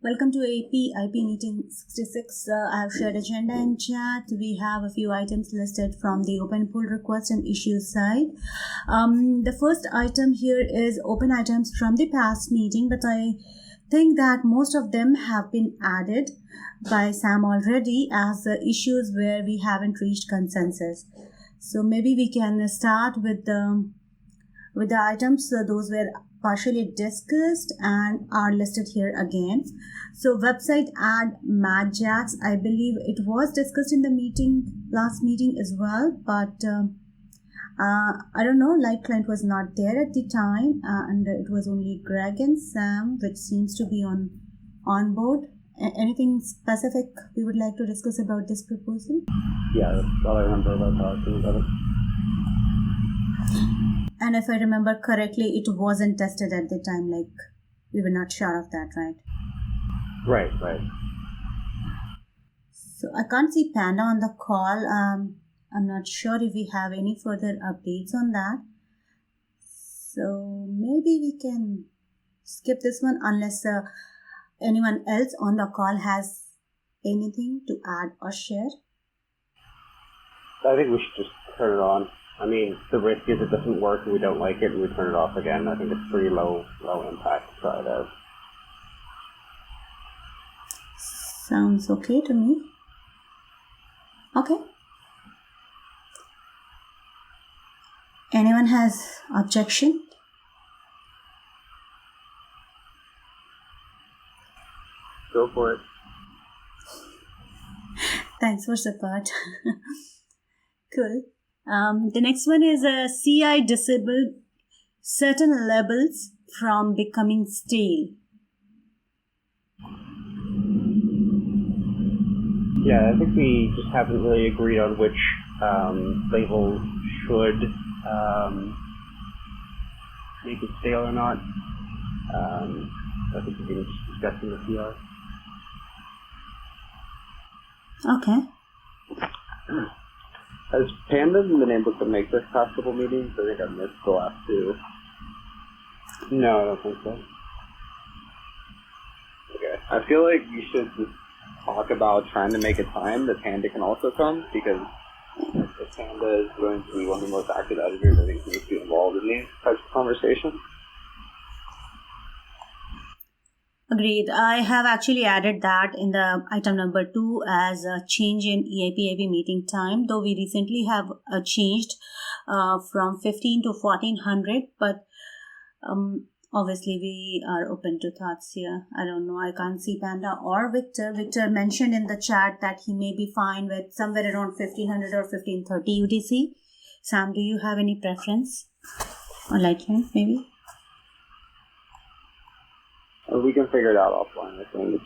Welcome to EIPIP Meeting 66. I have shared agenda in chat. We have a few items listed from the open pull request and issues side. The first item here is open items from the past meeting, but I think that most of them have been added by Sam already as the issues where we haven't reached consensus. So maybe we can start with the items. Those were partially discussed and are listed here again. So website ad Madjax, I believe it was discussed in the last meeting as well, but I don't know, like client was not there at the time, and it was only Greg and Sam, which seems to be on board. Anything specific we would like to discuss about this proposal? Yeah, that's all I remember about talking about it. And if I remember correctly, it wasn't tested at the time, like we were not sure of that, right? Right. So I can't see Panda on the call. I'm not sure if we have any further updates on that. So maybe we can skip this one unless anyone else on the call has anything to add or share. I think we should just turn it on. I mean, the risk is it doesn't work and we don't like it and we turn it off again. I think it's pretty low impact to try it out. Sounds okay to me. Okay. Anyone has objection? Go for it. Thanks for support. Cool. The next one is CI disabled certain labels from becoming stale. Yeah, I think we just haven't really agreed on which labels should make it stale or not. I think we've been discussing the PR. Okay. Has Panda been able to make this past couple meetings? I think I missed the last two. No, I don't think so. Okay. I feel like you should just talk about trying to make a time that Panda can also come, because if Panda is going to be one of the most active editors, I think he needs to be involved in these types of conversations. Agreed. I have actually added that in the item number 2 as a change in EIPIP meeting time, though we recently have changed from 15 to 1400, but obviously we are open to thoughts here. I don't know. I can't see Panda or Victor. Victor mentioned in the chat that he may be fine with somewhere around 1500 or 1530 UTC. Sam, do you have any preference? Or Lightning, maybe? We can figure it out offline. I think it's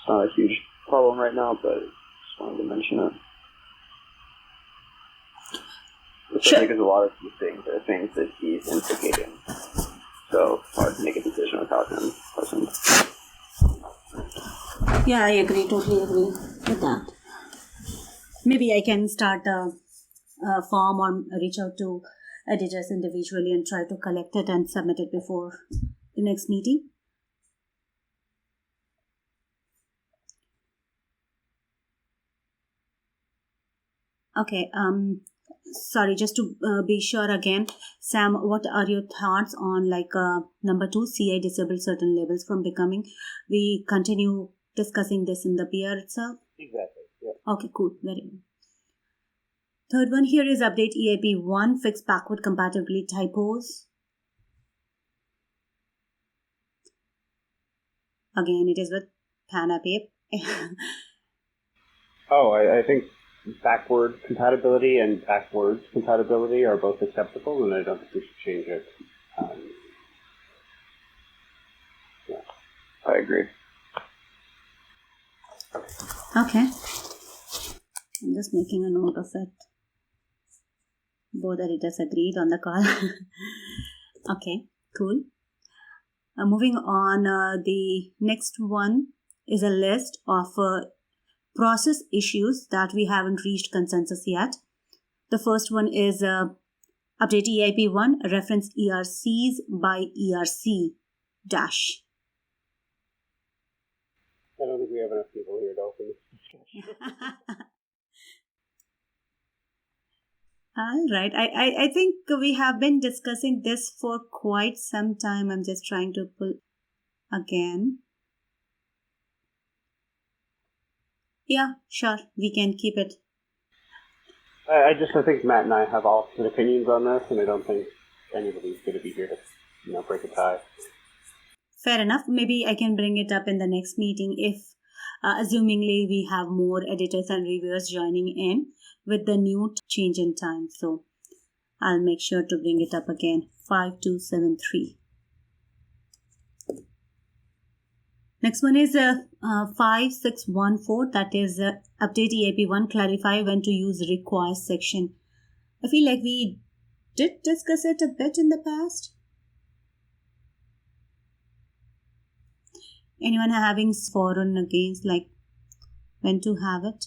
not a huge problem right now, but just wanted to mention it. Sure. I think there's a lot of these things are things that he's implicating. So hard to make a decision without him present. Yeah, I agree. Totally agree with that. Maybe I can start a form or reach out to editors individually and try to collect it and submit it before the next meeting. Okay. Sorry, just to be sure again, Sam, what are your thoughts on number 2, CI disabled certain labels from becoming? We continue discussing this in the PR itself? Exactly, yeah. Okay, cool. Very good. Third one here is update EIP 1, fix backward compatibility typos. Again, it is with PanaPip. I think backward compatibility and backwards compatibility are both acceptable, and I don't think we should change it. Yeah, I agree. Okay. I'm just making a note of it. Both editors agreed on the call. Okay, cool. Moving on, the next one is a list of process issues that we haven't reached consensus yet. The first one is update EIP 1, reference ERCs by ERC dash. I don't think we have enough people here to open this discussion. All right. I think we have been discussing this for quite some time. I'm just trying to pull again. Yeah, sure. We can keep it. I think Matt and I have opposite opinions on this, and I don't think anybody's going to be here to break a tie. Fair enough. Maybe I can bring it up in the next meeting if, assumingly, we have more editors and reviewers joining in with the new change in time. So I'll make sure to bring it up again. 5273. Next one is 5614. That is update EIP1, clarify when to use requires section. I feel like we did discuss it a bit in the past. Anyone having for and against, like when to have it?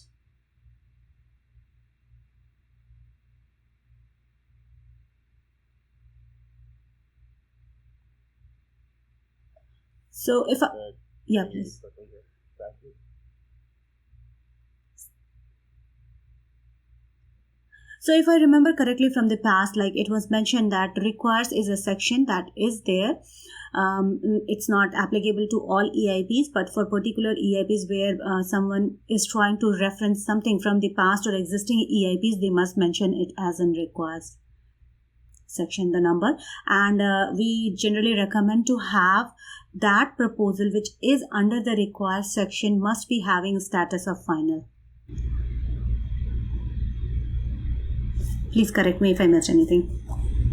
So if I, yeah, please. So if I remember correctly from the past, like it was mentioned that requires is a section that is there. It's not applicable to all EIPs, but for particular EIPs where someone is trying to reference something from the past or existing EIPs, they must mention it as in requires section, the number. And we generally recommend to have that proposal which is under the requires section must be having status of final. Please correct me if I missed anything.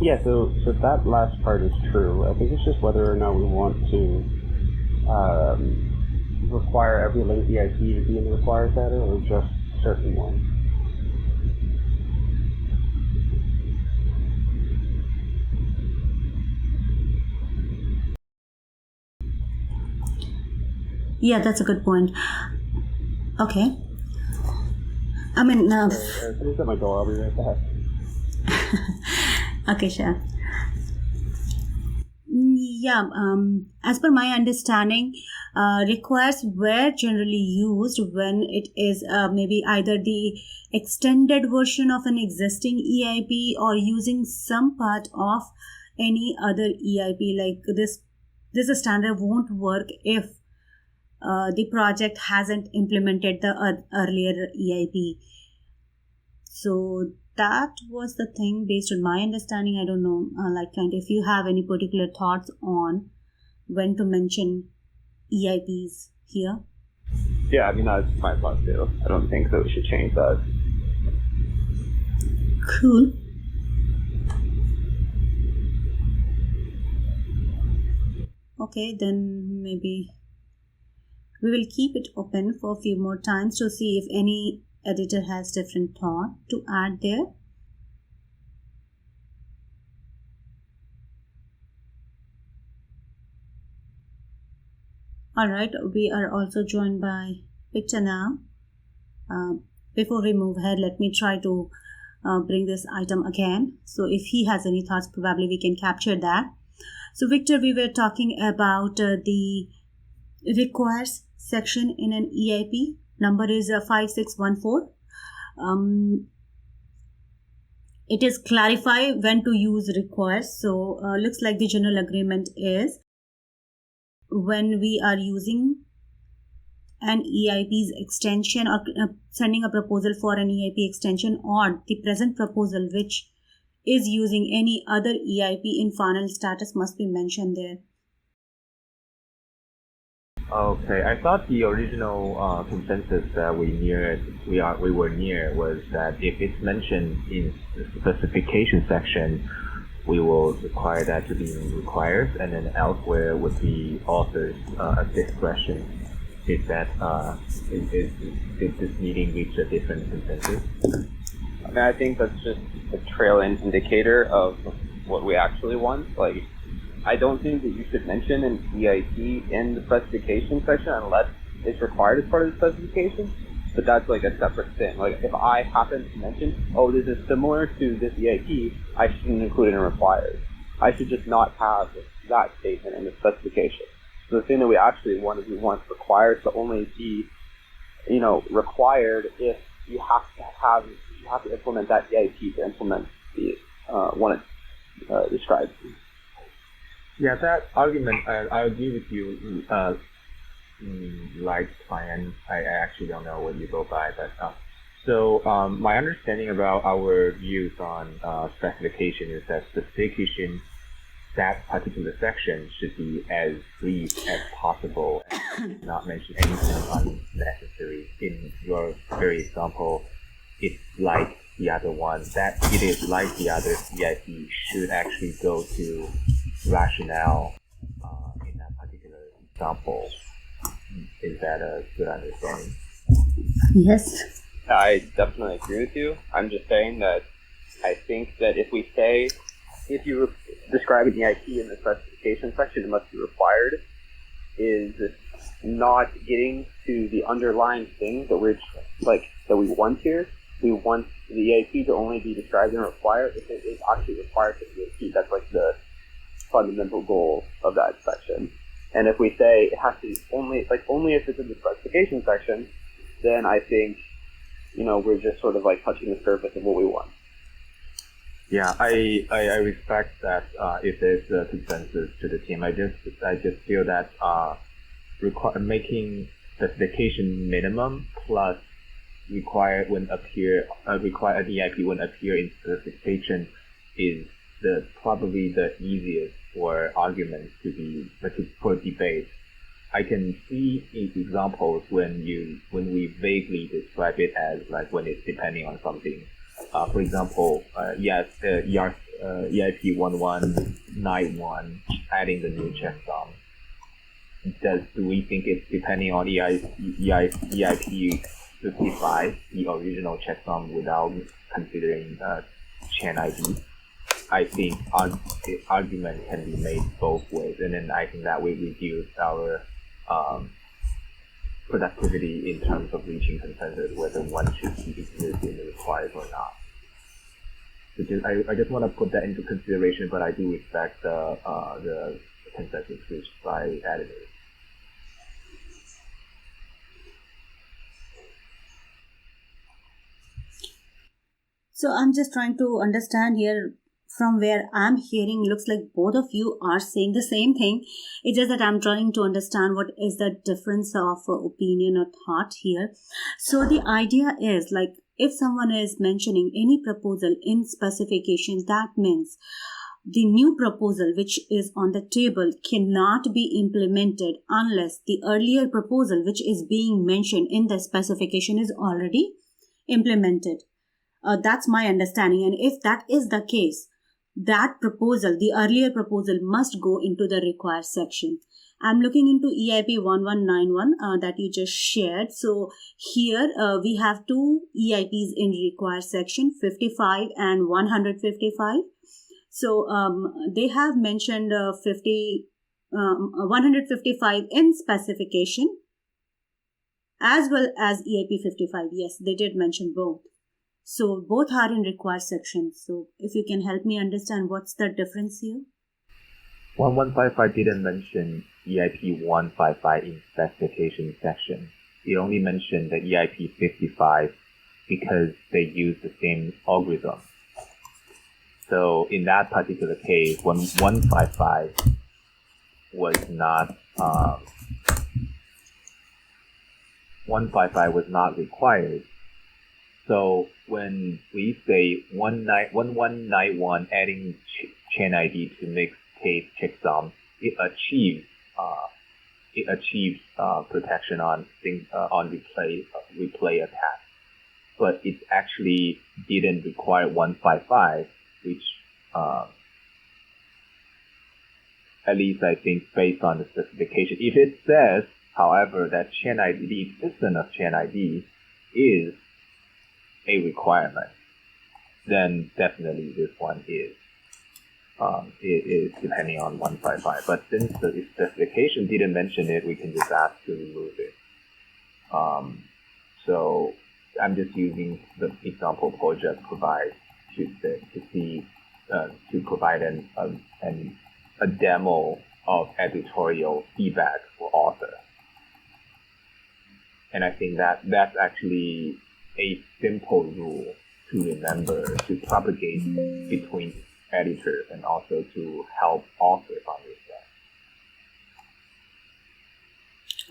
Yeah, so that last part is true. I think it's just whether or not we want to require every linked EIP to be in the required data or just certain ones. Yeah, that's a good point. Okay. I mean, Please at my door. I'll be right back. Okay, sure. Yeah, as per my understanding, requires were generally used when it is maybe either the extended version of an existing EIP or using some part of any other EIP. Like this standard won't work if the project hasn't implemented the earlier EIP. So that was the thing based on my understanding. I don't know, if you have any particular thoughts on when to mention EIPs here. Yeah, I mean, that's my thought too. I don't think that we should change that. Cool. Okay, then maybe we will keep it open for a few more times to see if any editor has different thought to add there. Alright, we are also joined by Victor now. Before we move ahead, let me try to bring this item again. So if he has any thoughts, probably we can capture that. So Victor, we were talking about the requires section in an EIP. Number is 5614. It is clarify when to use requires. So looks like the general agreement is when we are using an EIP's extension or sending a proposal for an EIP extension or the present proposal which is using any other EIP in final status must be mentioned there. Okay, I thought the original consensus that we were near was that if it's mentioned in the specification section, we will require that to be requires, and then elsewhere would be author's discretion. Did this meeting reach a different consensus? I mean, I think that's just a trail end indicator of what we actually want. Like, I don't think that you should mention an EIP in the specification section unless it's required as part of the specification. But that's like a separate thing. Like, if I happen to mention, oh, this is similar to this EIP, I shouldn't include it in required. I should just not have that statement in the specification. So the thing that we actually want is we want required to only be, required if you have to implement that EIP to implement the one it describes. Yeah, that argument, I agree with you. Like plan, I actually don't know what you go by, but so my understanding about our views on specification is that specification, that particular section should be as brief as possible and not mention anything unnecessary. In your very example, it's like the other one, that it is like the other EIP should actually go to rationale in that particular example. Is that a good understanding? Yes. I definitely agree with you. I'm just saying that I think that if you describe an EIP in the specification section, it must be required, is not getting to the underlying things that that we want here. We want the EIP to only be described and required if it is actually required for the EIP. That's like the fundamental goal of that section. And if we say it has to be only if it's in the specification section, then I think, we're just sort of like touching the surface of what we want. Yeah, I respect that if there's a consensus to the team. I just feel that making specification minimum plus required an EIP when appear in specification is probably the easiest for arguments for debate. I can see examples when we vaguely describe it as like when it's depending on something. For example, EIP 1191 adding the new checksum. Do we think it's depending on EIP 55, the original checksum, without considering chain ID? I think the argument can be made both ways, and then I think that we reduce our productivity in terms of reaching consensus whether one should exist in the required or not. I just want to put that into consideration, but I do respect the consensus reached by editors. So I'm just trying to understand here. From where I'm hearing, looks like both of you are saying the same thing. It's just that I'm trying to understand what is the difference of opinion or thought here. So the idea is like, if someone is mentioning any proposal in specification, that means the new proposal which is on the table cannot be implemented unless the earlier proposal which is being mentioned in the specification is already implemented. That's my understanding. And if that is the case, that proposal, the earlier proposal, must go into the required section. I'm looking into EIP 1191 that you just shared. So here we have two EIPs in required section, 55 and 155. So they have mentioned 155 in specification as well as EIP 55. Yes, they did mention both. So both are in required sections. So if you can help me understand what's the difference here? 1155 didn't mention EIP 155 in specification section. It only mentioned the EIP 55 because they use the same algorithm. So in that particular case, 155 was not 155 was not required. So when we say 1191 adding chain ID to mixed case checksum, it achieves protection on replay attack, but it actually didn't require 155, which at least I think based on the specification. If it says, however, that chain ID, the existence of chain ID is a requirement, then definitely this one is depending on 155. But since the specification didn't mention it, we can just ask to remove it. So I'm just using the example project provides to provide a demo of editorial feedback for author. And I think that's actually a simple rule to remember to propagate between editors and also to help authors understand.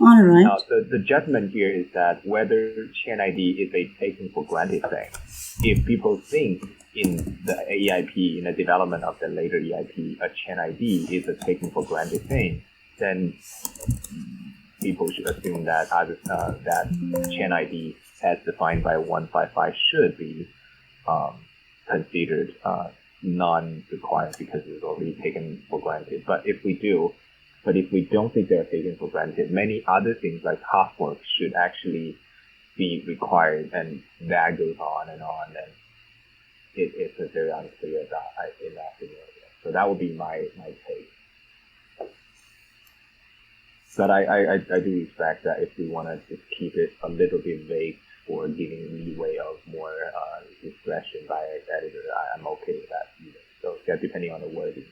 All right. Now, the judgment here is that whether chain ID is a taken for granted thing. If people think in the EIP, in the development of the later EIP, a chain ID is a taken for granted thing, then people should assume that that chain ID as defined by 155 should be considered non-required because it's already taken for granted. But if we don't think they're taken for granted, many other things like half work should actually be required, and that goes on, and it's a very unclear in that scenario. So that would be my take. But I do expect that if we want to just keep it a little bit vague for giving leeway of more discretion by editor, I'm okay with that either. So yeah, depending on the wording.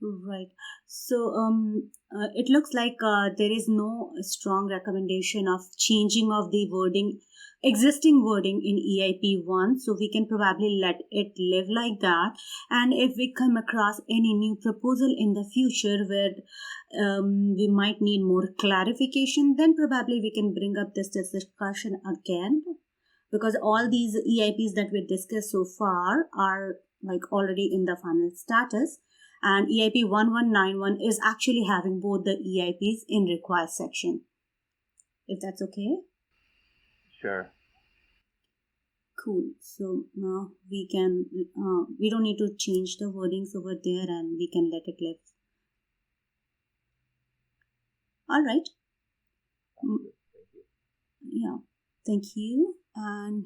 Right. So it looks like there is no strong recommendation of changing of the existing wording in EIP 1. So we can probably let it live like that. And if we come across any new proposal in the future where we might need more clarification, then probably we can bring up this discussion again. Because all these EIPs that we discussed so far are like already in the final status. And EIP 1191 is actually having both the EIPs in required section. If that's okay? Sure. Cool. So now we can, we don't need to change the wordings over there and we can let it live. All right. Yeah. Thank you. And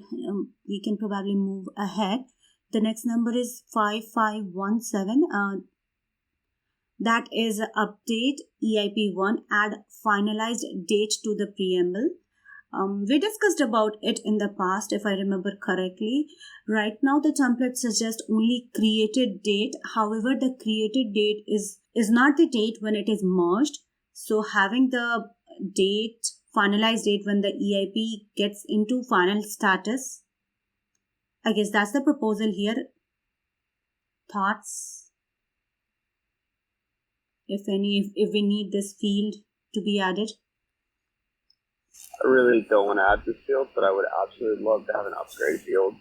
we can probably move ahead. The next number is 5517. That is update EIP 1, add finalized date to the preamble. We discussed about it in the past, if I remember correctly. Right now, the template suggests only created date. However, the created date is not the date when it is merged. So having the date, finalized date when the EIP gets into final status. I guess that's the proposal here. Thoughts? If any, if we need this field to be added? I really don't want to add this field, but I would absolutely love to have an upgrade field.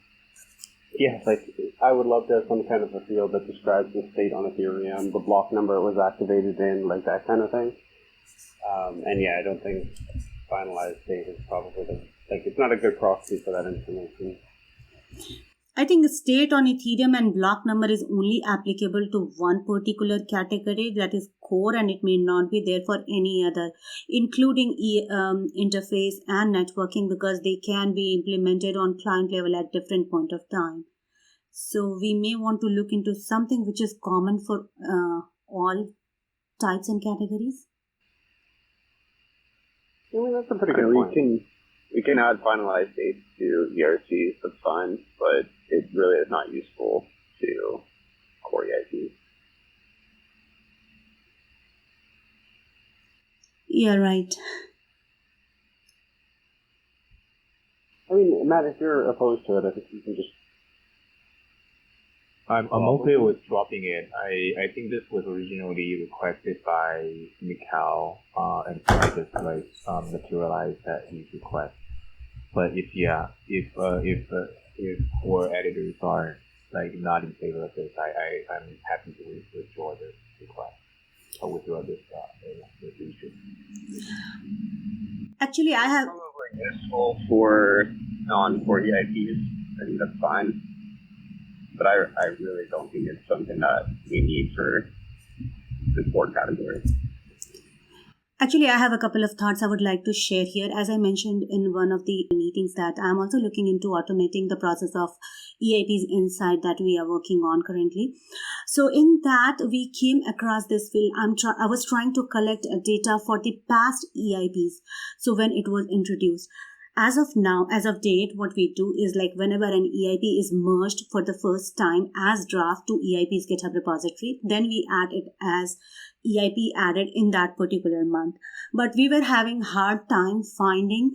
Yes, I would love to have some kind of a field that describes the state on Ethereum, the block number it was activated in, like that kind of thing. And yeah, I don't think finalized state is probably it's not a good proxy for that information. I think the state on Ethereum and block number is only applicable to one particular category, that is core, and it may not be there for any other, including interface and networking, because they can be implemented on client level at different point of time. So we may want to look into something which is common for all types and categories. I mean, that's a pretty good point. We can add finalized dates to ERCs, that's fine, but it really is not useful to core EIPs. Yeah, right. I mean, Matt, if you're opposed to it, I think you can just... I'm okay with dropping it. I think this was originally requested by Mikhail, and so I just materialized that his request. But if core editors are not in favor of this, I'm happy to withdraw this request or withdraw this issue. Actually, I have Probably useful for non-core EIPs. I think that's fine. But I really don't think it's something that we need for the core category. Actually, I have a couple of thoughts I would like to share here. As I mentioned in one of the meetings, that I'm also looking into automating the process of EIPs inside that we are working on currently. So in that, we came across this field. I was trying to collect data for the past EIPs. So when it was introduced. As of now, as of date, what we do is like whenever an EIP is merged for the first time as draft to EIP's GitHub repository, then we add it as EIP added in that particular month. But we were having hard time finding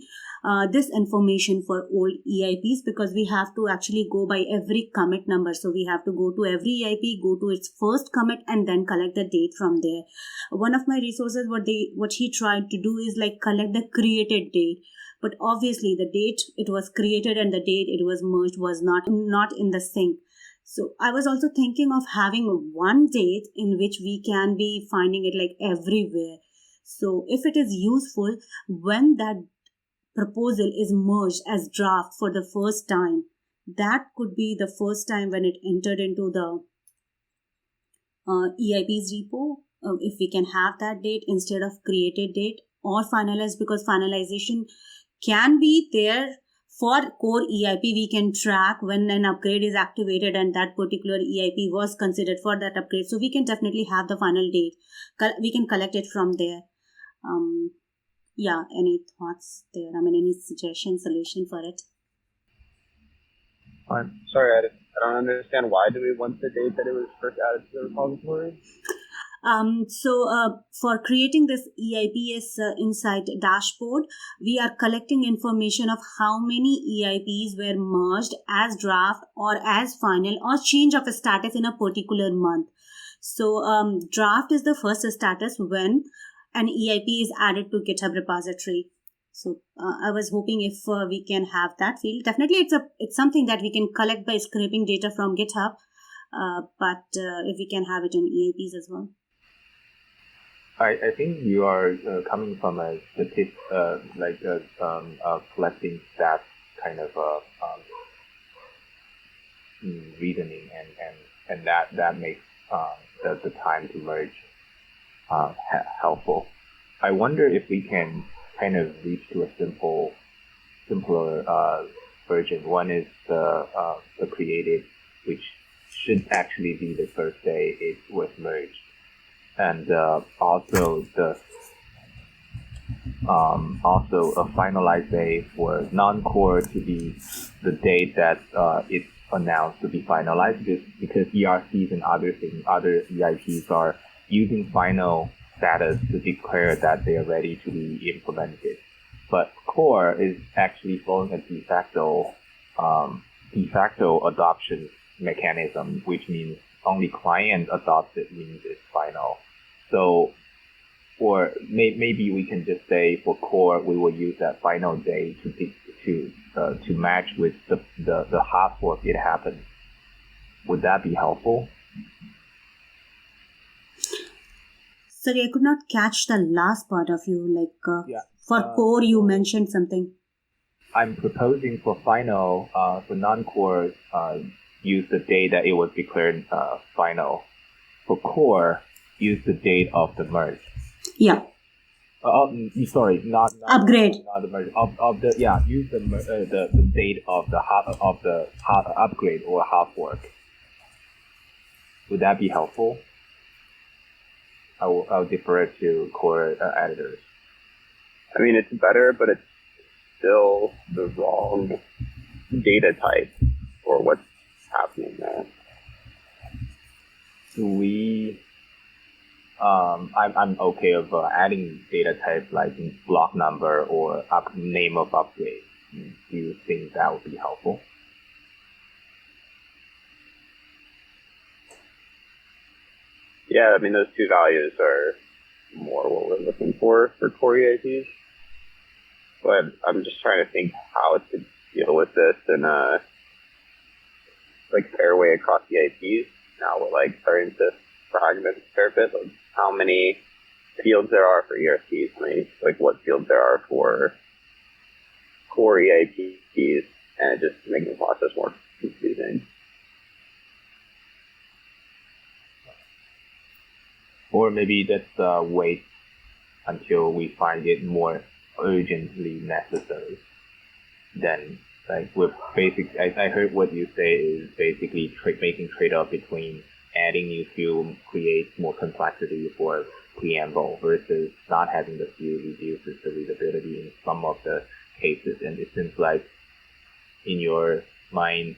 this information for old EIPs because we have to actually go by every commit number. So we have to go to every EIP, go to its first commit, and then collect the date from there. One of my resources, what he tried to do is like collect the created date. But obviously the date it was created and the date it was merged was not in the sync. So I was also thinking of having one date in which we can be finding it like everywhere. So if it is useful when that proposal is merged as draft for the first time, that could be the first time when it entered into the EIP's repo. If we can have that date instead of created date or finalized, because finalization can be there for core EIP. We can track when an upgrade is activated and that particular EIP was considered for that upgrade. So we can definitely have the final date. We can collect it from there. Any thoughts there? Any suggestion, solution for it? I'm sorry, I don't understand. Why do we want the date that it was first added to the repository? For creating this EIPS Insight dashboard, we are collecting information of how many EIPs were merged as draft or as final or change of a status in a particular month. So draft is the first status when an EIP is added to GitHub repository. So I was hoping if we can have that field. Definitely it's something that we can collect by scraping data from GitHub, but if we can have it in EIPs as well. I think you are coming from a collecting stats kind of reasoning, and that makes the time to merge helpful. I wonder if we can kind of reach to a simpler version. One is the created, which should actually be the first day it was merged. And also a finalized day for non-core to be the date that it's announced to be finalized, because ERCs and other EIPs are using final status to declare that they are ready to be implemented. But core is actually following a de facto adoption mechanism, which means only client adopts it means it's final. So, or maybe we can just say for core, we will use that final day to match with the hard fork it happened. Would that be helpful? Sorry, I could not catch the last part of you. For core, you mentioned something. I'm proposing for final, for non-core, use the date that it was declared final. For core, use the date of the merge. Yeah. Sorry, not upgrade. Not the merge. Use the date of the upgrade or hard fork. Would that be helpful? I'll defer it to core editors. I mean, it's better, but it's still the wrong data type for what's happening there. I'm okay with adding data type like block number or name of upgrade. Do you think that would be helpful? Yeah, I mean, those two values are more what we're looking for core EIPs. But I'm just trying to think how to deal with this in a fair way across EIPs. Now we're starting to fragment a fair bit, how many fields there are for ERCs, what fields there are for core EIPs, and it just makes the process more confusing. Or maybe let's wait until we find it more urgently necessary. Then, with basic, I heard what you say is basically making trade-off between adding new field creates more complexity for preamble versus not having the field reduces the readability in some of the cases, and it seems like in your mind,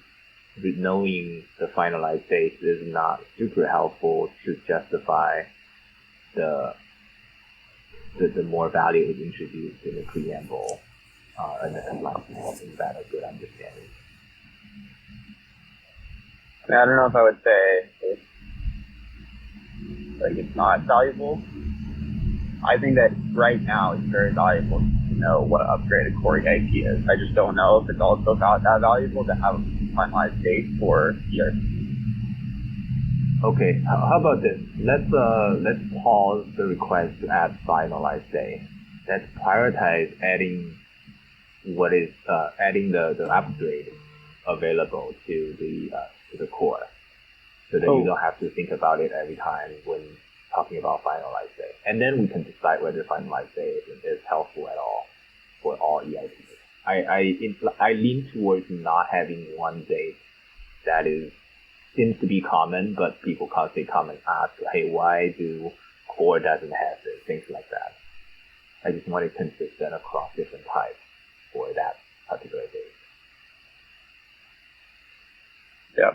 knowing the finalized date is not super helpful to justify the more value is introduced in the preamble, and like, is that a good understanding? I don't know if I would say it's not valuable. I think that right now it's very valuable to know what upgraded core EIP is. I just don't know if it's also that valuable to have a finalized date for ERP. Okay, how about this? Let's pause the request to add finalized date. Let's prioritize adding the upgrade available to the core, so that you don't have to think about it every time when talking about finalized date. And then we can decide whether finalized date is helpful at all for all EIPs. I lean towards not having one date that seems to be common, but people constantly come and ask, hey, why do core doesn't have this, things like that. I just want it consistent across different types for that particular date. Yeah.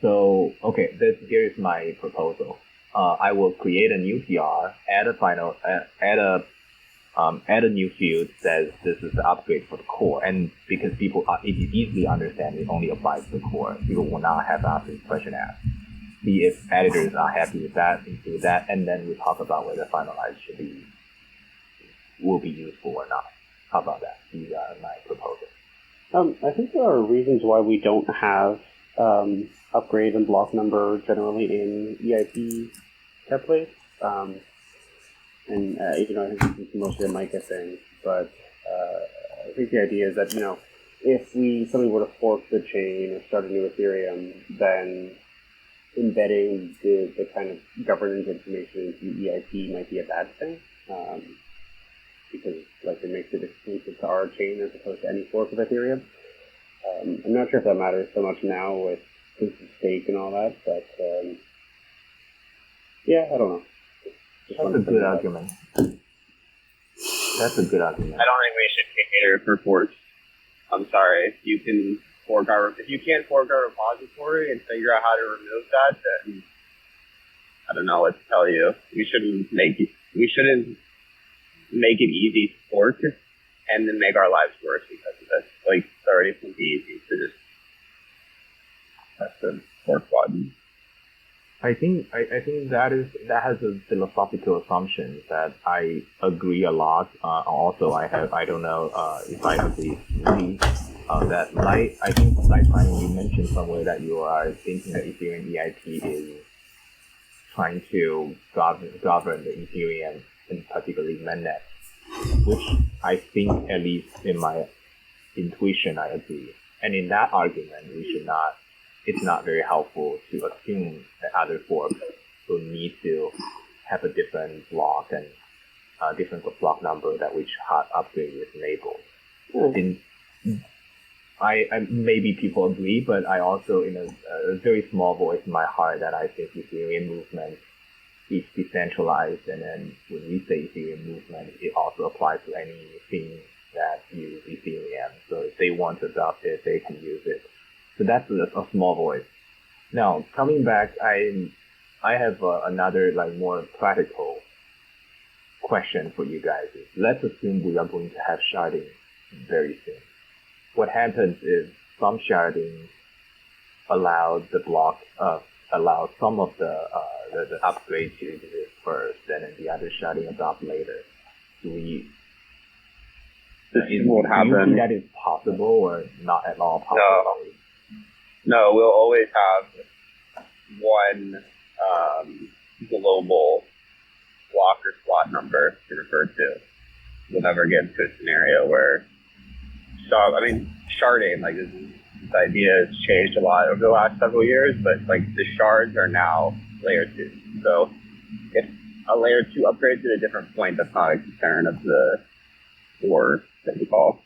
So, okay, here's my proposal. I will create a new PR, add a new field that says this is the upgrade for the core, and because people easily understand it only applies to the core, people will not have to ask this question asked. See if editors are happy with that, include that, and then we talk about whether finalized will be useful or not. How about that? These are my proposals. I think there are reasons why we don't have upgrade and block number generally in EIP templates. And I think this is mostly a Micah thing, but I think the idea is that, if somebody were to fork the chain or start a new Ethereum, then embedding the kind of governance information into EIP might be a bad thing, because it makes it exclusive to our chain as opposed to any fork of Ethereum. I'm not sure if that matters so much now with proof of stake and all that, but yeah, I don't know. That's a good argument. That's a good argument. I don't think we should cater for forks. I'm sorry. If you can't fork our repository and figure out how to remove that, then I don't know what to tell you. We shouldn't make it easy to fork and then make our lives worse because of this. It's already pretty easy to just press the fork button. I think that has a philosophical assumption that I agree a lot. Also, I don't know if I agree fully. I think Simon, you mentioned somewhere that you are thinking that Ethereum EIP is trying to govern the Ethereum, and particularly mainnet, which I think, at least in my intuition, I agree. And in that argument, it's not very helpful to assume that other forks will need to have a different block and a different block number that which hot upgrade is enabled. Maybe people agree, but I also, in a very small voice in my heart, that I think Ethereum movement is decentralized, and then when we say Ethereum movement, it also applies to anything that uses Ethereum. So if they want to adopt it, they can use it. So that's a small voice. Now, coming back, I have another more practical question for you guys. Let's assume we are going to have sharding very soon. What happens is some sharding allows some of the upgrade to exist first, and then the other sharding adopt later. Do you think that is possible or not at all possible? No, we'll always have one global block or slot number to refer to. We'll never get into a scenario where sharding, this idea has changed a lot over the last several years, but the shards are now layer 2. So if a layer 2 upgrades at a different point, that's not a concern of the core that we call.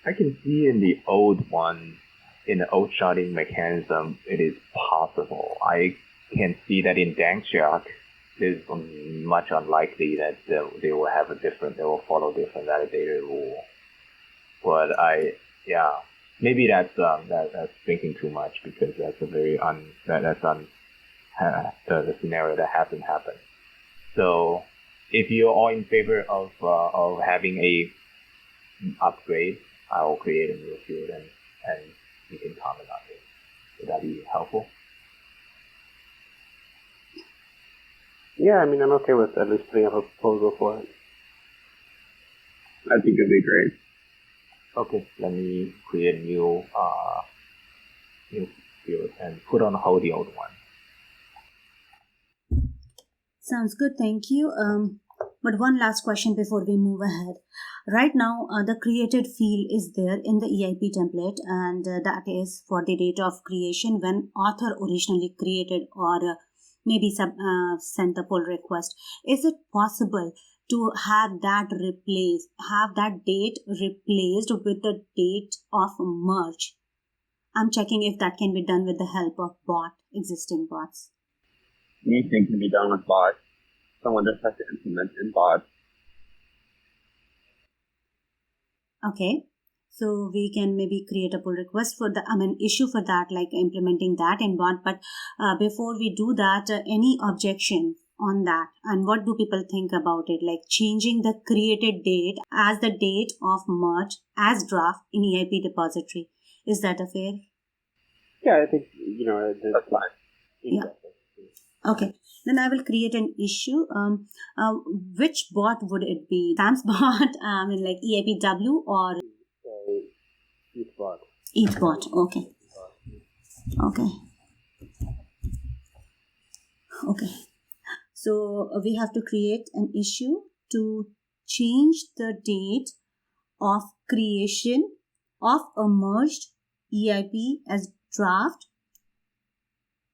I can see in the old sharding mechanism, it is possible. I can see that in Dangshark, it's much unlikely that they will follow different validator rule. But maybe that's thinking too much, because that's a very the scenario that hasn't happened. So if you're all in favor of having a upgrade, I will create a new field and you can comment on it. Would that be helpful? Yeah, I mean, I'm okay with at least putting up a proposal for it. I think it'd be great. Okay, let me create a new field and put on hold the old one. Sounds good, thank you. But one last question before we move ahead. Right now, the created field is there in the EIP template, and that is for the date of creation when author originally created or maybe sent the pull request. Is it possible to have that date replaced with the date of merge? I'm checking if that can be done with the help of existing bots. Anything can be done with bots. Someone just has to implement in bots. Okay, so we can maybe create a pull request for issue for that, like implementing that in bot. But before we do that, any objection on that? And what do people think about it? Like changing the created date as the date of merge as draft in EIP depository. Is that a fair? Yeah, I think, That's fine. Yeah. Okay, then I will create an issue. Which bot would it be? Sam's bot, like EIPW or each bot. each bot? Okay. So we have to create an issue to change the date of creation of a merged EIP as draft,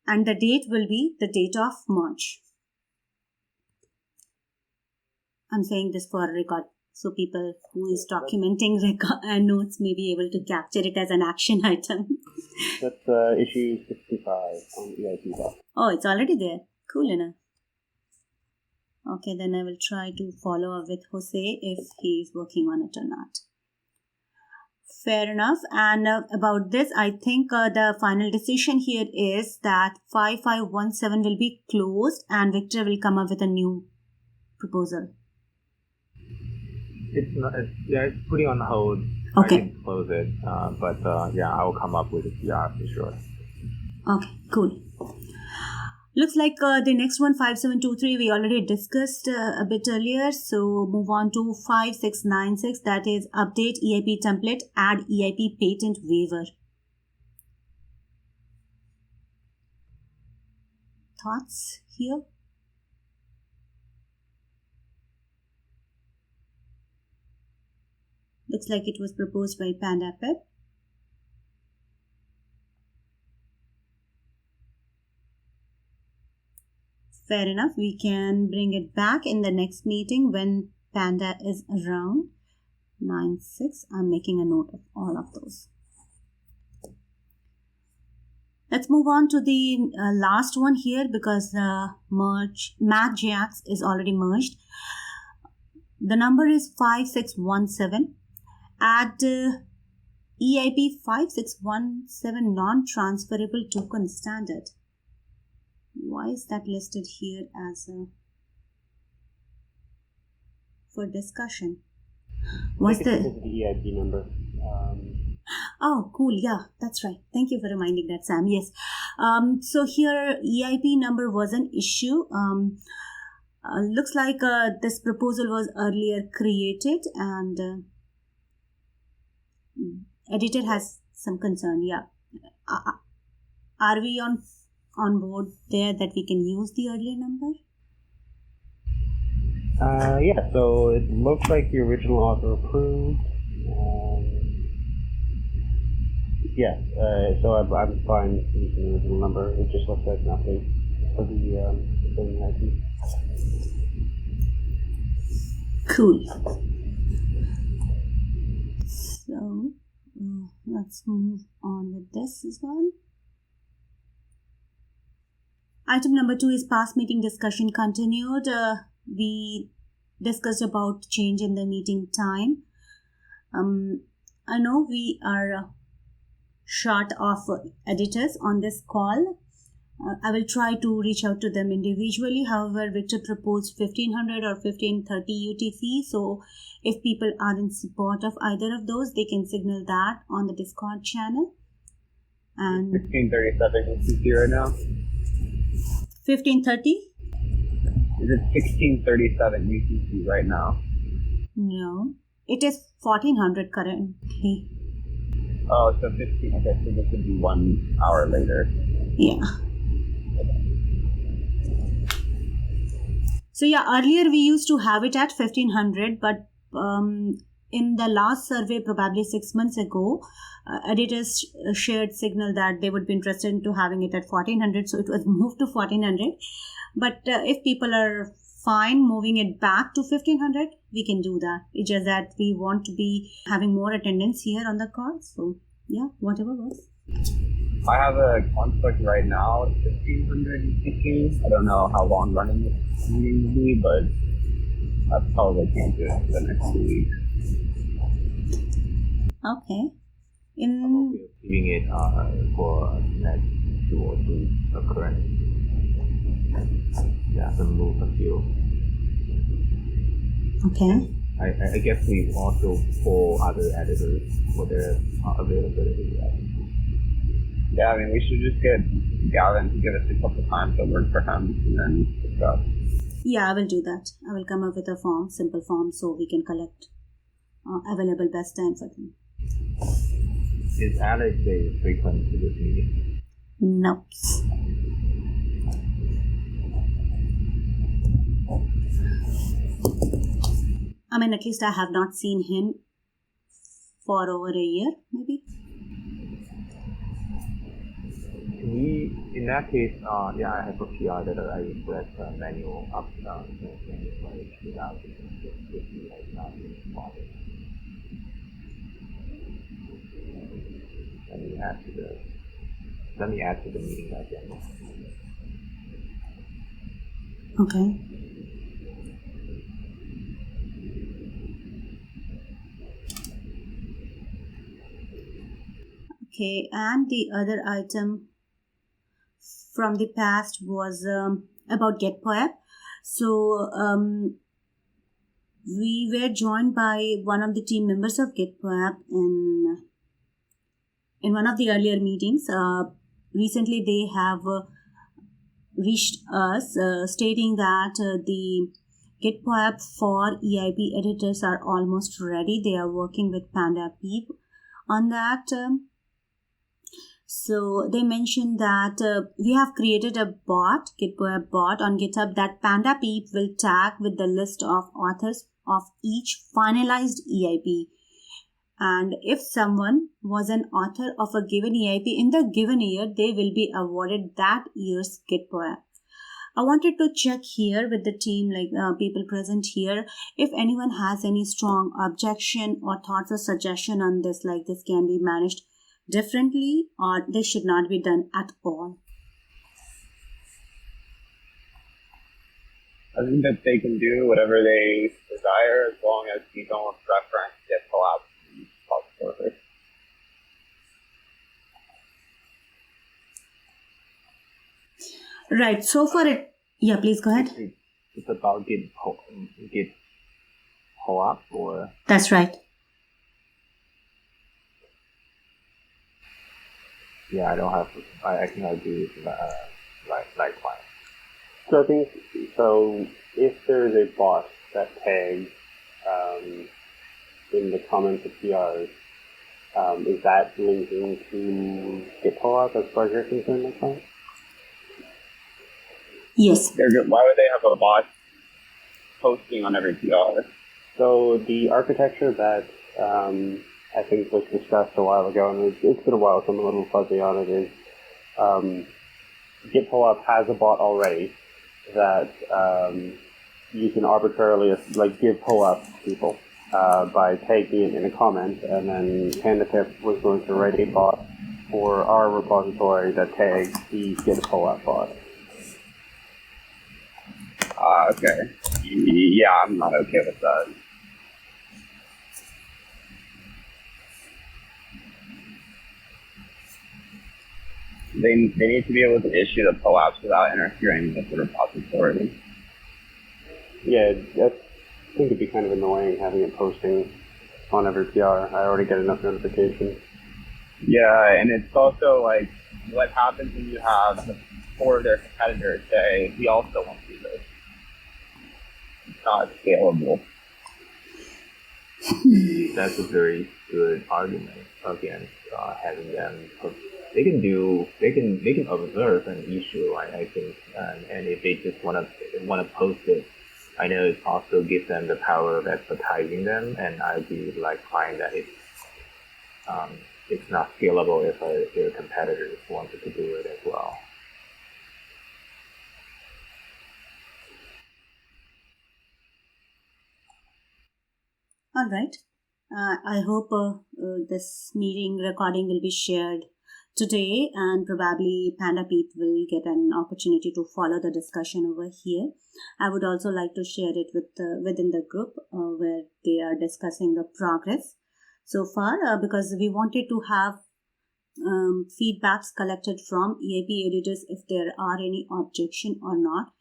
and the date will be the date of merge. I'm saying this for record, so people who is documenting notes may be able to capture it as an action item. That's issue 65 on EIP. Oh, it's already there. Cool enough. Okay, then I will try to follow up with Jose if he is working on it or not. Fair enough. And about this, I think the final decision here is that 5517 will be closed and Victor will come up with a new proposal. It's putting on hold. Okay. I can close it, but I will come up with a PR for sure. Okay, cool. Looks like the next one, 5723, we already discussed a bit earlier. So move on to 5696, that is update EIP template, add EIP patent waiver. Thoughts here? Looks like it was proposed by PandaPip. Fair enough, we can bring it back in the next meeting when Panda is around. 9-6, I'm making a note of all of those. Let's move on to the last one here because MathJax is already merged. The number is 5617. Add EIP 5617 non-transferable token standard. Why is that listed here as for discussion? What's the EIP number? Oh, cool. Yeah, that's right. Thank you for reminding that, Sam. Yes. So here EIP number was an issue. Looks like this proposal was earlier created and editor has some concern. Yeah. Are we on board there that we can use the earlier number? Yeah, so it looks like the original author approved. Yes, so I'm fine using the original number. It just looks like an update for the IP. Cool. So let's move on with this as well. Item number 2 is past meeting discussion continued. We discussed about change in the meeting time. I know we are short of editors on this call. I will try to reach out to them individually. However, Victor proposed 1500 or 1530 UTC. So if people are in support of either of those, they can signal that on the Discord channel. And 1637 UTC right now? 1530? Is it 1637 UTC right now? No. It is 1400 currently. Oh, so 15. Okay, so this would be 1 hour later. Yeah. So yeah, earlier we used to have it at 1500, but in the last survey, probably 6 months ago, editors shared signal that they would be interested into having it at 1400, so it was moved to 1400. But if people are fine moving it back to 1500, we can do that. It's just that we want to be having more attendance here on the call. So yeah, whatever works. I have a conflict right now at 1500 UTC. I don't know how long running this meeting will be, but I probably can't do it for the next 2 weeks. Okay. I'm okay with keeping it for next 2 or 3 occurrence. Yeah, move a few. Okay. I guess we also poll other editors for their availability. Yeah, I mean, we should just get Gavin to give us a couple times that work for him and then discuss. Yeah, I will do that. I will come up with a form, simple form, so we can collect available best time for them. Is Alex a frequent to this meeting? No. I mean, at least I have not seen him for over a year, maybe. In that case, yeah, I have a PR that I request manual up down without let me add to the meeting agenda. Okay. Okay, and the other item from the past was about GetPoep. So we were joined by one of the team members of GetPoep in one of the earlier meetings. Recently, they have reached us stating that the GitPoep for EIP editors are almost ready. They are working with PandaPeep on that. So they mentioned that we have created a bot, GitPoep bot on GitHub that PandaPeep will tag with the list of authors of each finalized EIP. And if someone was an author of a given EIP in the given year, they will be awarded that year's GitPoep. I wanted to check here with the team, like people present here, if anyone has any strong objection or thoughts or suggestion on this, like this can be managed differently or this should not be done at all. I think that they can do whatever they desire as long as you don't reference GitPoep. Right. So for it, yeah, please go ahead. It's about GitPoep or that's right. Yeah, I don't have. I think I do likewise. So I think if there is a bot that tags in the comments of PRs, is that linking to GitPoep as far as you're concerned, like that? Yes. Why would they have a bot posting on every PR? So the architecture that I think was discussed a while ago, and it's been a while, so I'm a little fuzzy on it, is GitPoep has a bot already that you can arbitrarily give PoEP to people by tagging it in a comment, and then PandaPeep was going to write a bot for our repository that tags the GitPoep bot. Okay. Yeah, I'm not okay with that. They need to be able to issue the POAPs without interfering with the repository. Yeah, I think it'd be kind of annoying having it posting on every PR. I already get enough notifications. Yeah, and it's also like, what happens when you have 4 of their competitors say, we also want to do this? It's not scalable. That's a very good argument against having them. They can observe an issue, I think, and if they just want to post it, I know it also gives them the power of advertising them, and I'd be like fine that it's not scalable if their competitors wanted to do it as well. All right. I hope this meeting recording will be shared today, and probably Panda Pete will get an opportunity to follow the discussion over here. I would also like to share it within the group where they are discussing the progress so far, because we wanted to have feedbacks collected from EIP editors if there are any objection or not.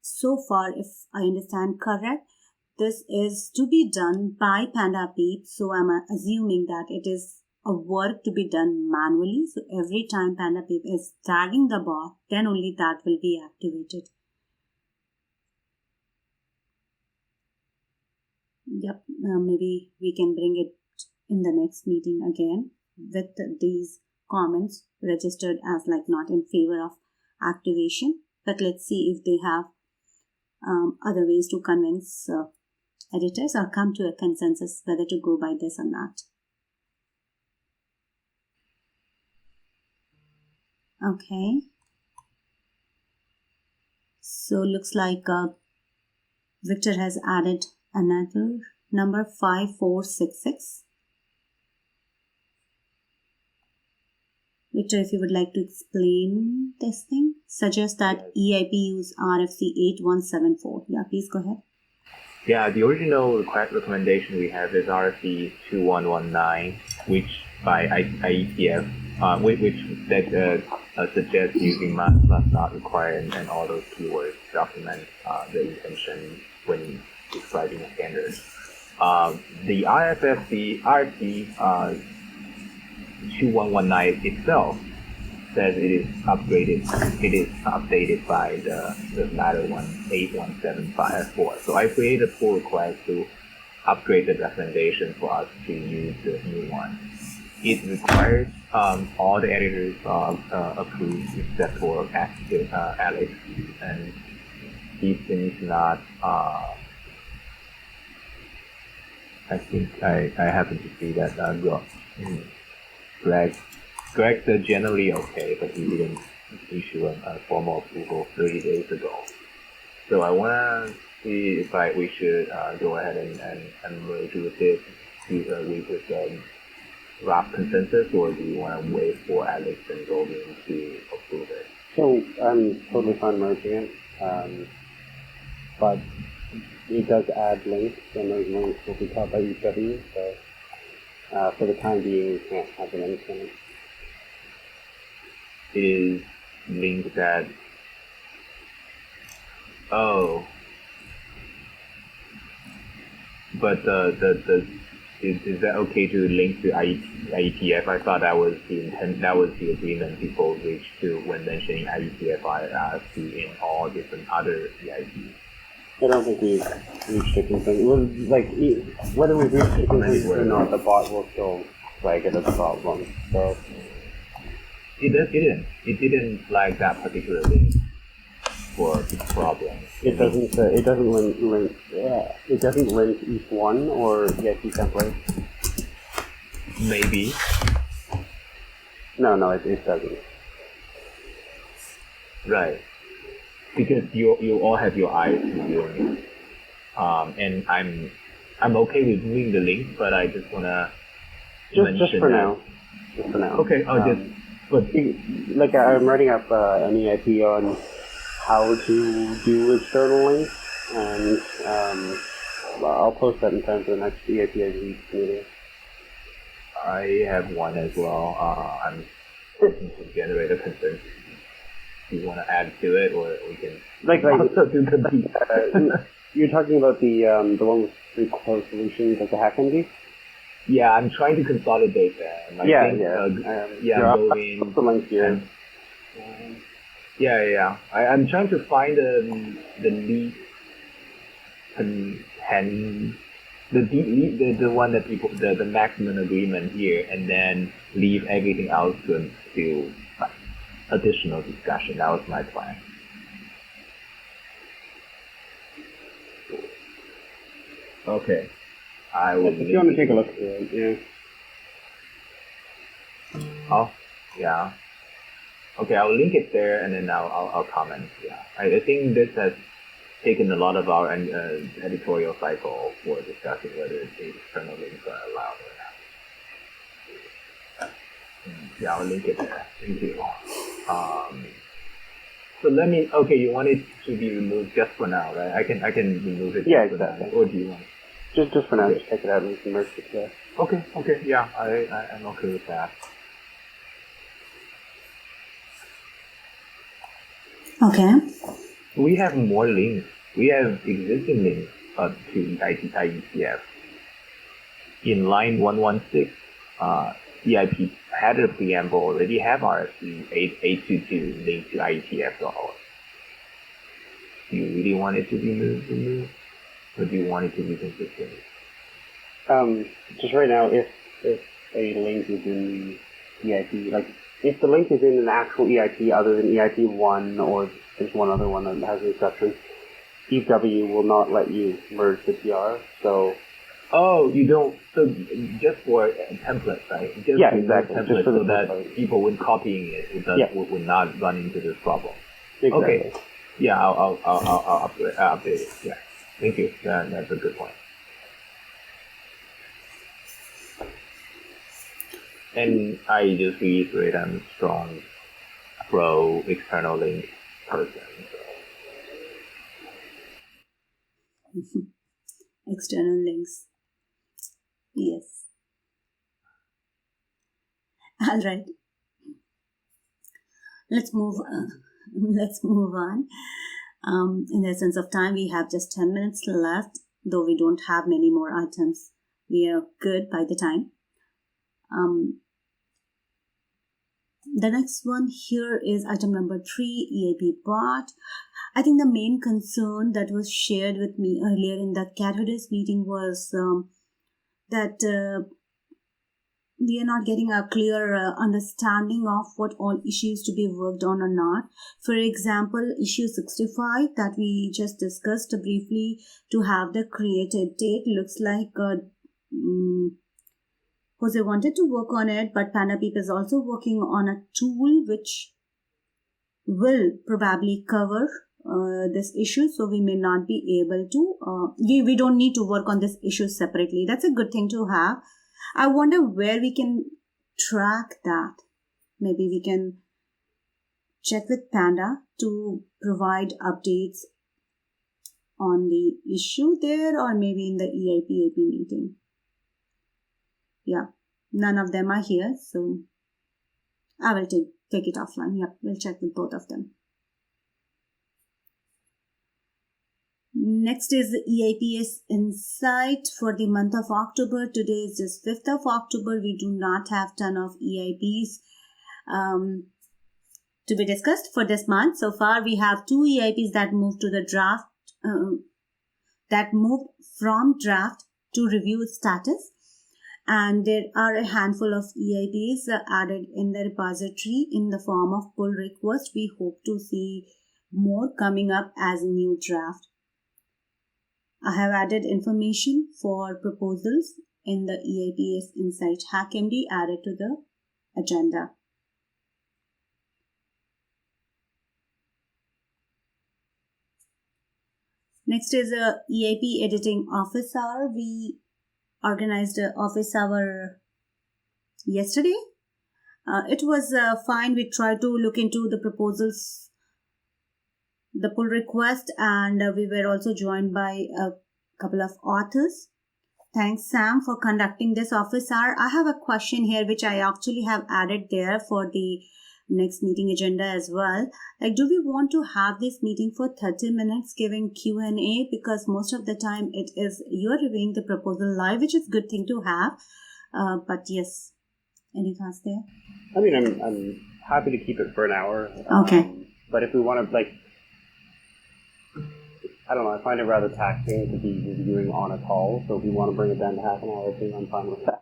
So far, if I understand correct, this is to be done by Panda Pete, so I'm assuming that it is a work to be done manually. So every time Panda Pete is tagging the bot, then only that will be activated. Yep, maybe we can bring it in the next meeting again with these comments registered as like not in favor of activation. But let's see if they have other ways to convince editors or come to a consensus whether to go by this or not. Okay. So looks like Victor has added another number 5466. Victor, if you would like to explain this thing, suggest that EIP use RFC 8174. Yeah, please go ahead. Yeah, the original recommendation we have is RFC 2119, which by IETF, which suggests using must not require and all those keywords document the intention when describing a standard. The RFC 2119 itself says it is updated by the latter one, 81754. So I created a pull request to upgrade the recommendation for us to use the new one. It requires all the editors approve except for Alex, and he seems not. I think I happen to see that Greg said generally okay, but he didn't issue a formal approval 30 days ago. So I want to see if we should go ahead and merge with this with draft consensus, or do you want to wait for Alex and Goldman to approve it? So I'm totally fine merging it, but it does add links, and those links will be taught by each of you. So for the time being, we can't have the links in it. Is linked that but is that okay to link to IETF? I thought that was the intent, that was the agreement people reached to when mentioning IETF IRC in all different other EIPs. I don't think we've reached a consensus. Whether we've reached a consensus or not, the bot will still flag it as a problem. So it didn't flag that particular link for the problem. It doesn't link each one or EIP template. Maybe. No, it doesn't. Right. Because you all have your eyes reviewing it. And I'm okay with doing the link, but I just wanna mention just for now. Just for now. Okay, I'll just. But like I'm writing up an EIP on how to do external links, and I'll post that in time for the next EIPIP meeting. I have one as well. I'm looking to generate a consensus. Do you want to add to it, or we can also do the You're talking about the one with 3 closed solutions, like the HackMD? Yeah, I'm trying to consolidate that. Go in. The link here. I'm trying to find the lead the one that people the maximum agreement here, and then leave everything else to additional discussion. That was my plan. Okay, I will. If you want to take a look at it, yeah. Oh, yeah. Okay, I'll link it there, and then I'll comment. Yeah, I think this has taken a lot of our editorial cycle for discussing whether the external links are allowed or not. Yeah, I'll link it there. Thank you. So okay, you want it to be removed just for now, right? I can remove it. Yeah, just exactly. For now. Or do you want? Just for now, Okay. Just take it out and we can merge it together. Okay, yeah, I'm okay with that. Okay. We have more links. We have existing links to EIPF. In line 116, EIP header preamble already have RFC 822 link to IETF.org. Do you really want it to be removed? Or do you want it to be consistent? Just right now, if a link is in EIP, like if the link is in an actual EIP other than EIP 1, or there's one other one that has an exception, EW will not let you merge the PR. So. Oh, you don't. So just for templates, right? Just exactly. Templates just for so the that template. people when copying it, would not run into this problem. Exactly. Okay. Yeah, I'll update it. Yeah. Thank you. That's a good point. And I just reiterate, I'm a strong pro external link person. External links. Yes. All right. Let's move on. In the essence of time, we have just 10 minutes left, though we don't have many more items. We are good by the time. The next one here is item number 3, EIP bot. I think the main concern that was shared with me earlier in that Cathodes meeting was that we are not getting a clear understanding of what all issues to be worked on or not. For example, issue 65 that we just discussed briefly, to have the created date, looks like Jose wanted to work on it, but PandaPeep is also working on a tool which will probably cover this issue, so we may not be able to, we don't need to work on this issue separately. That's a good thing to have. I wonder where we can track that. Maybe we can check with Panda to provide updates on the issue there, or maybe in the EIPIP meeting. Yeah, none of them are here, so I will take it offline. Yep, we'll check with both of them. Next is the EIPS Insight for the month of October. Today is just 5th of October. We do not have ton of EIPs to be discussed for this month. So far, we have 2 EIPs that moved to the draft, that moved from draft to review status. And there are a handful of EIPs added in the repository in the form of pull request. We hope to see more coming up as a new draft. I have added information for proposals in the EIPS Insight HackMD added to the agenda. Next is a EIP editing office hour. We organized an office hour yesterday. It was fine. We tried to look into the proposals the pull request, and we were also joined by a couple of authors. Thanks, Sam, for conducting this office hour. I have a question here which I actually have added there for the next meeting agenda as well. Like, do we want to have this meeting for 30 minutes giving Q&A? Because most of the time it is you're reviewing the proposal live, which is a good thing to have. But yes, any thoughts there? I mean, I'm happy to keep it for an hour. Okay. But if we want to, like, I don't know, I find it rather taxing to be reviewing on a call, so if we want to bring it down to half an hour, I think I'm fine with that.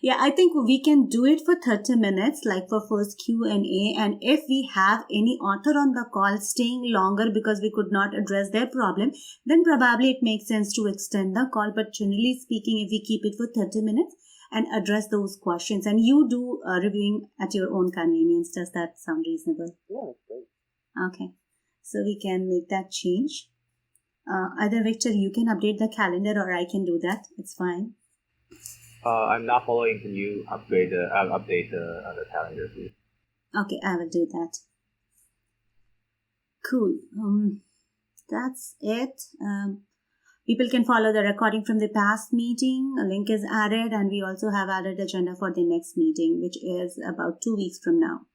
Yeah, I think we can do it for 30 minutes, like for first Q&A. And if we have any author on the call staying longer because we could not address their problem, then probably it makes sense to extend the call. But generally speaking, if we keep it for 30 minutes and address those questions, and you do reviewing at your own convenience, does that sound reasonable? Yeah, that's great. Okay. So we can make that change. Either Victor, you can update the calendar or I can do that. It's fine. I'm not following. Can you update the calendar, please? Okay, I will do that. Cool. That's it. People can follow the recording from the past meeting. A link is added, and we also have added agenda for the next meeting, which is about 2 weeks from now.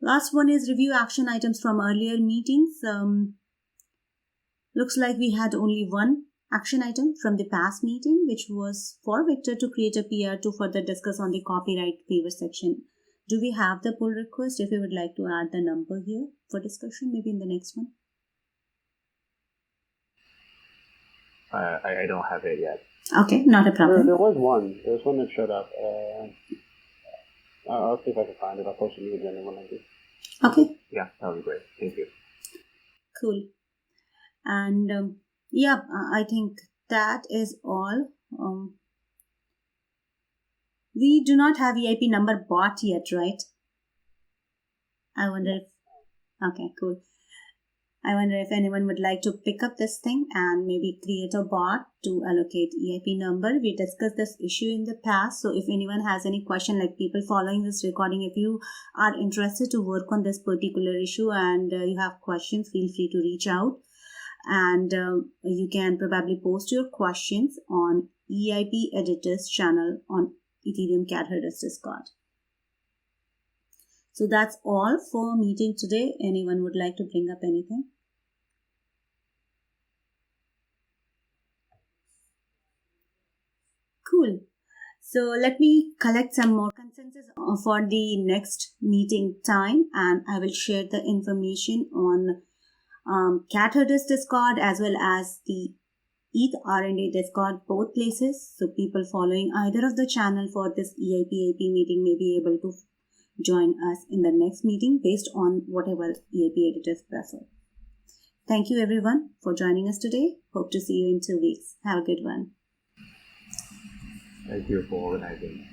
Last one is review action items from earlier meetings. Looks like we had only one action item from the past meeting, which was for Victor to create a PR to further discuss on the copyright waiver section. Do we have the pull request? If you would like to add the number here for discussion, maybe in the next one. I don't have it yet. Okay, not a problem. There was one. There was one that showed up. I'll see if I can find it. I'll post it in the agenda when I do. Okay. Yeah, that would be great. Thank you. Cool. And yeah, I think that is all. We do not have EIP number bot yet, right? I wonder if... Okay, cool. I wonder if anyone would like to pick up this thing and maybe create a bot to allocate EIP number. We discussed this issue in the past. So if anyone has any question, like people following this recording, if you are interested to work on this particular issue and you have questions, feel free to reach out. And you can probably post your questions on EIP editors channel on Ethereum Cat Herders Discord. So that's all for meeting today. Anyone would like to bring up anything? Cool. So let me collect some more consensus for the next meeting time, and I will share the information on Cat Herders Discord as well as the ETH R&A Discord, both places. So people following either of the channel for this EIPIP meeting may be able to join us in the next meeting based on whatever EIP editors prefer. Thank you everyone for joining us today. Hope to see you in 2 weeks. Have a good one. Thank you for organizing.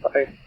Bye.